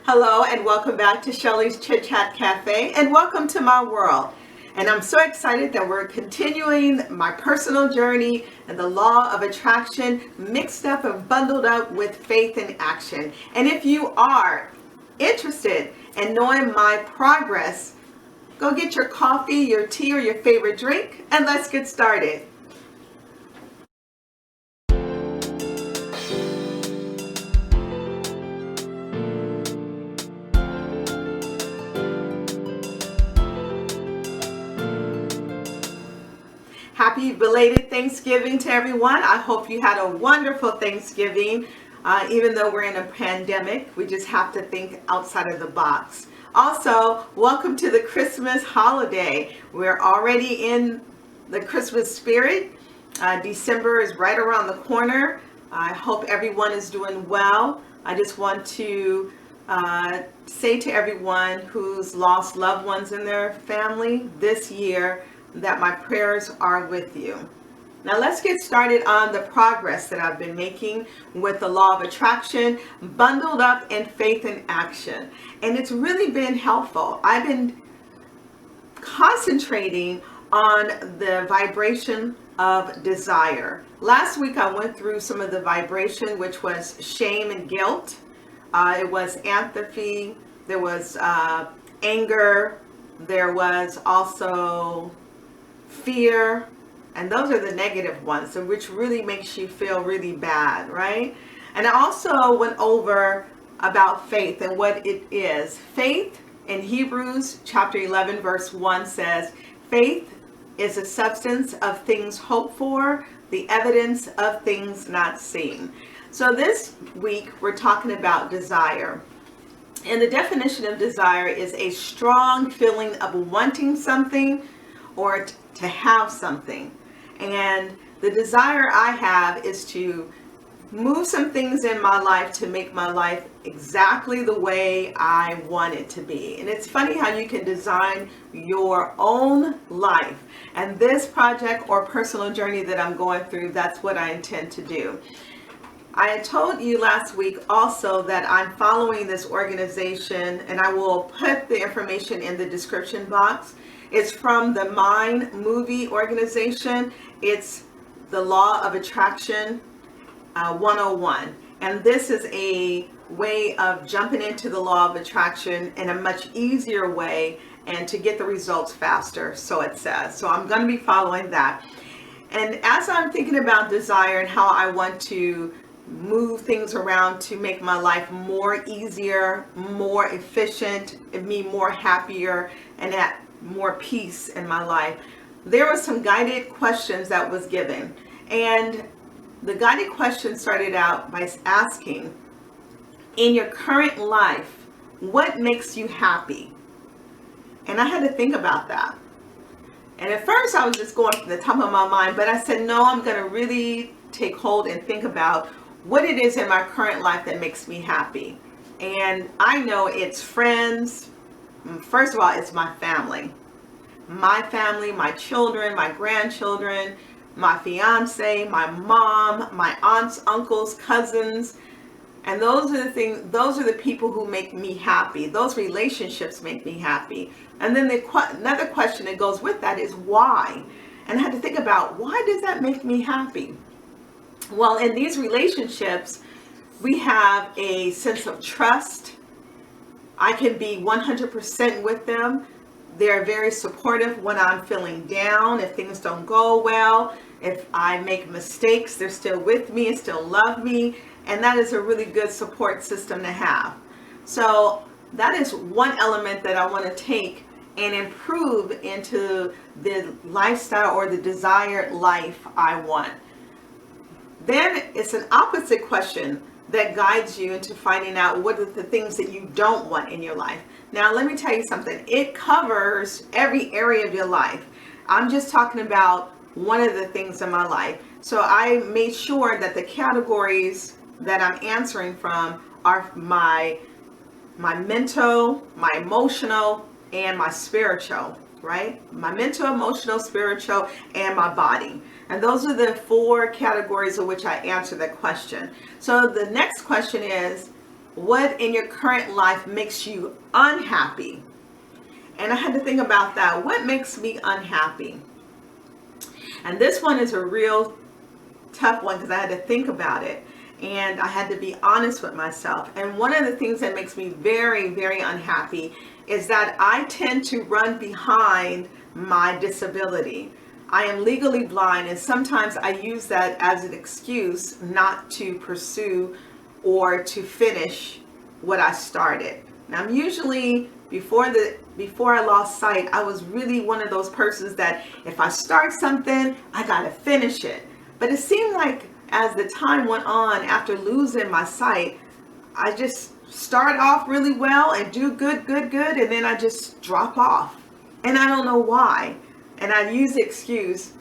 Hello and welcome back to Shelley's Chit Chat Cafe and welcome to my world. And I'm so excited that we're continuing my personal journey and the law of attraction mixed up and bundled up with faith and action. And if you are interested in knowing my progress, go get your coffee, your tea, or your favorite drink and let's get started. Happy belated Thanksgiving to everyone. I hope you had a wonderful Thanksgiving. Even though we're in a pandemic, we just have to think outside of the box. Also, welcome to the Christmas holiday. We're already in the Christmas spirit. December is right around the corner. I hope everyone is doing well. I just want to say to everyone who's lost loved ones in their family this year, that my prayers are with you. Now let's get started on the progress that I've been making with the law of attraction, bundled up in faith and action. And it's really been helpful. I've been concentrating on the vibration of desire. Last week I went through some of the vibration, which was shame and guilt. It was apathy. There was anger. There was also fear, and those are the negative ones, so which really makes you feel really bad, right? And I also went over about faith and what it is. Faith in Hebrews chapter 11 verse 1 says, faith is a substance of things hoped for, the evidence of things not seen. So this week we're talking about desire. And the definition of desire is a strong feeling of wanting something or to have something. And the desire I have is to move some things in my life to make my life exactly the way I want it to be. And it's funny how you can design your own life. And this project or personal journey that I'm going through, that's what I intend to do. I had told you last week also that I'm following this organization, and I will put the information in the description box. It's from the Mind Movie organization. It's the Law of Attraction 101. And this is a way of jumping into the law of attraction in a much easier way and to get the results faster, so it says. So I'm going to be following that. And as I'm thinking about desire and how I want to move things around to make my life more easier, more efficient, and me more happier, and at more peace in my life, there were some guided questions that was given. And the guided question started out by asking, in your current life, what makes you happy? And I had to think about that. And at first I was just going from the top of my mind, but I said, no, I'm going to really take hold and think about what it is in my current life that makes me happy. And I know it's friends. First of all, it's my family, my children, my grandchildren, my fiance, my mom, my aunts, uncles, cousins. And those are the things, those are the people who make me happy. Those relationships make me happy. And then another question that goes with that is why? And I had to think about, why does that make me happy? Well, in these relationships, we have a sense of trust. I can be 100% with them. They're very supportive when I'm feeling down, if things don't go well. If I make mistakes, they're still with me and still love me. And that is a really good support system to have. So that is one element that I want to take and improve into the lifestyle or the desired life I want. Then it's an opposite question that guides you into finding out what are the things that you don't want in your life. Now, let me tell you something. It covers every area of your life. I'm just talking about one of the things in my life. So I made sure that the categories that I'm answering from are my mental, my emotional, and my spiritual, right? My mental, emotional, spiritual, and my body. And those are the four categories in which I answer that question. So the next question is, what in your current life makes you unhappy? And I had to think about that. What makes me unhappy? And this one is a real tough one because I had to think about it. And I had to be honest with myself. And one of the things that makes me very, very unhappy is that I tend to run behind my disability. I am legally blind, and sometimes I use that as an excuse not to pursue or to finish what I started. Now, I'm usually, before I lost sight, I was really one of those persons that if I start something, I gotta finish it. But it seemed like as the time went on, after losing my sight, I just start off really well and do good, and then I just drop off. And I don't know why. And I use the excuse,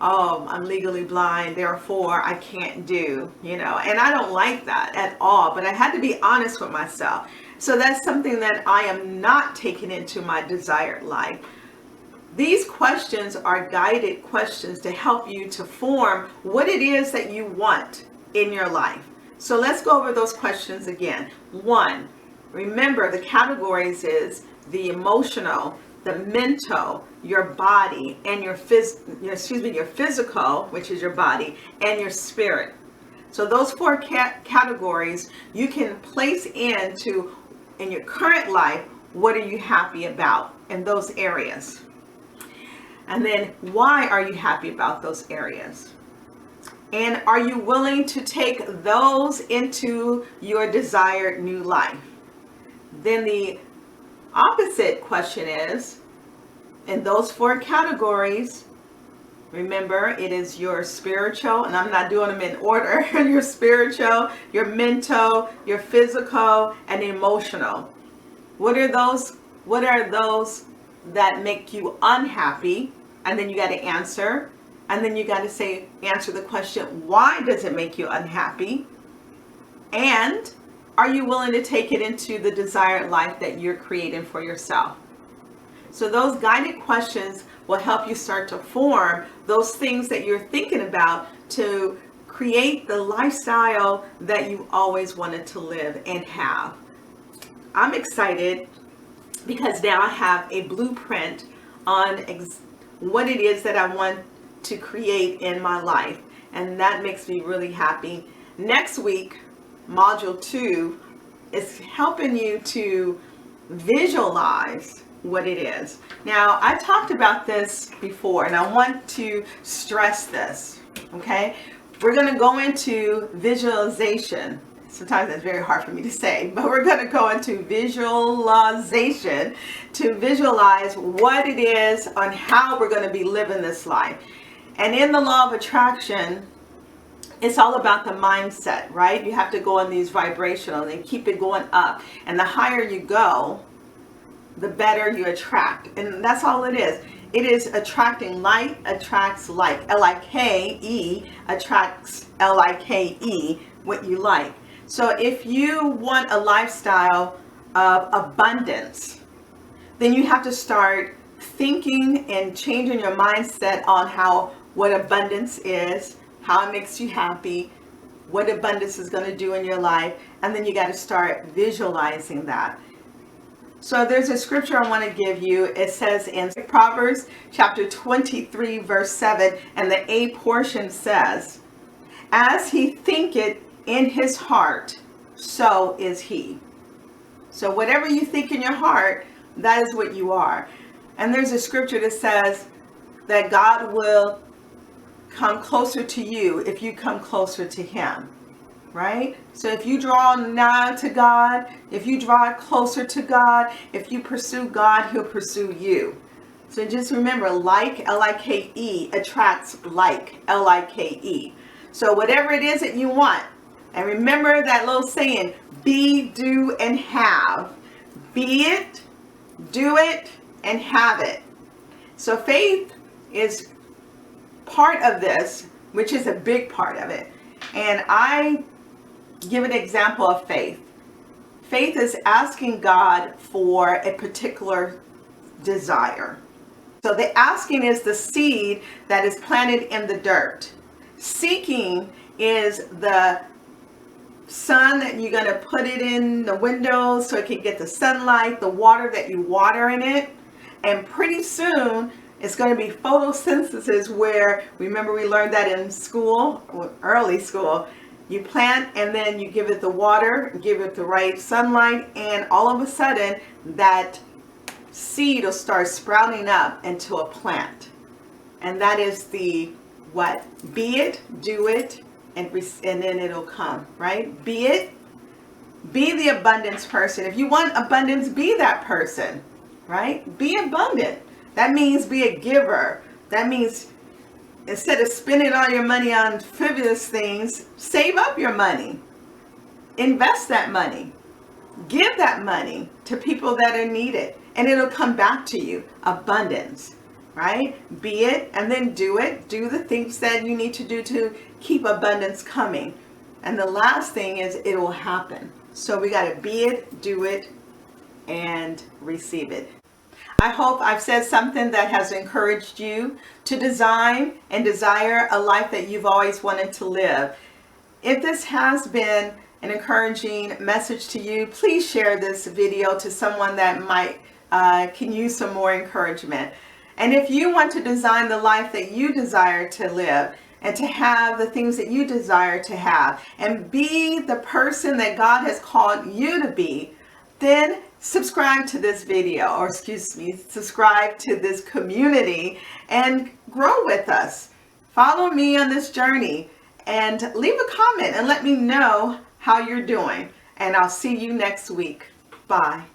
oh, I'm legally blind, therefore I can't do, and I don't like that at all. But I had to be honest with myself. So that's something that I am not taking into my desired life. These questions are guided questions to help you to form what it is that you want in your life. So let's go over those questions again. 1, remember the categories is the emotional, the mental, your body, and your physical, which is your body, and your spirit. So those 4 categories you can place in your current life, what are you happy about in those areas? And then why are you happy about those areas? And are you willing to take those into your desired new life? Then the opposite question is, in those 4 categories, remember it is your spiritual, and I'm not doing them in order, your spiritual, your mental, your physical, and emotional. What are those that make you unhappy? And then you got to answer. And then you got to answer the question, why does it make you unhappy? And are you willing to take it into the desired life that you're creating for yourself? So those guided questions will help you start to form those things that you're thinking about to create the lifestyle that you always wanted to live and have. I'm excited because now I have a blueprint on what it is that I want to create in my life, and that makes me really happy. Next week, module 2 is helping you to visualize what it is. Now, I talked about this before, and I want to stress this, okay? We're going to go into visualization. Sometimes it's very hard for me to say, but we're going to go into visualization to visualize what it is on how we're going to be living this life. And in the law of attraction, it's all about the mindset, right? You have to go on these vibrational and keep it going up. And the higher you go, the better you attract. And that's all it is. It is attracting. Like attracts like. L-I-K-E attracts L-I-K-E, what you like. So if you want a lifestyle of abundance, then you have to start thinking and changing your mindset on what abundance is, how it makes you happy, what abundance is going to do in your life, and then you got to start visualizing that. So there's a scripture I want to give you. It says in Proverbs chapter 23 verse 7, and the A portion says, as he thinketh in his heart, so is he. So whatever you think in your heart, that is what you are. And there's a scripture that says that God will come closer to you if you come closer to him, right? So if you draw nigh to God, if you draw closer to God, if you pursue God, he'll pursue you. So just remember, like, L-I-K-E, attracts like, L-I-K-E. So whatever it is that you want, and remember that little saying, be, do, and have. Be it, do it, and have it. So faith is part of this, which is a big part of it. And I give an example of faith. Faith is asking God for a particular desire. So the asking is the seed that is planted in the dirt. Seeking is the sun that you're going to put it in the windows so it can get the sunlight, the water that you water in it. And pretty soon it's going to be photosynthesis, where, remember we learned that in school, early school, you plant and then you give it the water, give it the right sunlight, and all of a sudden that seed will start sprouting up into a plant. And that is the what? Be it, do it, and then it'll come, right? Be it. Be the abundance person. If you want abundance, be that person, right? Be abundant. That means be a giver. That means instead of spending all your money on frivolous things, save up your money. Invest that money. Give that money to people that are needed, and it'll come back to you. Abundance, right? Be it, and then do it. Do the things that you need to do to keep abundance coming. And the last thing is it will happen. So we got to be it, do it, and receive it. I hope I've said something that has encouraged you to design and desire a life that you've always wanted to live. If this has been an encouraging message to you, please share this video to someone that might can use some more encouragement. And if you want to design the life that you desire to live and to have the things that you desire to have and be the person that God has called you to be, then subscribe to this video, or subscribe to this community and grow with us. Follow me on this journey and leave a comment and let me know how you're doing. And I'll see you next week. Bye.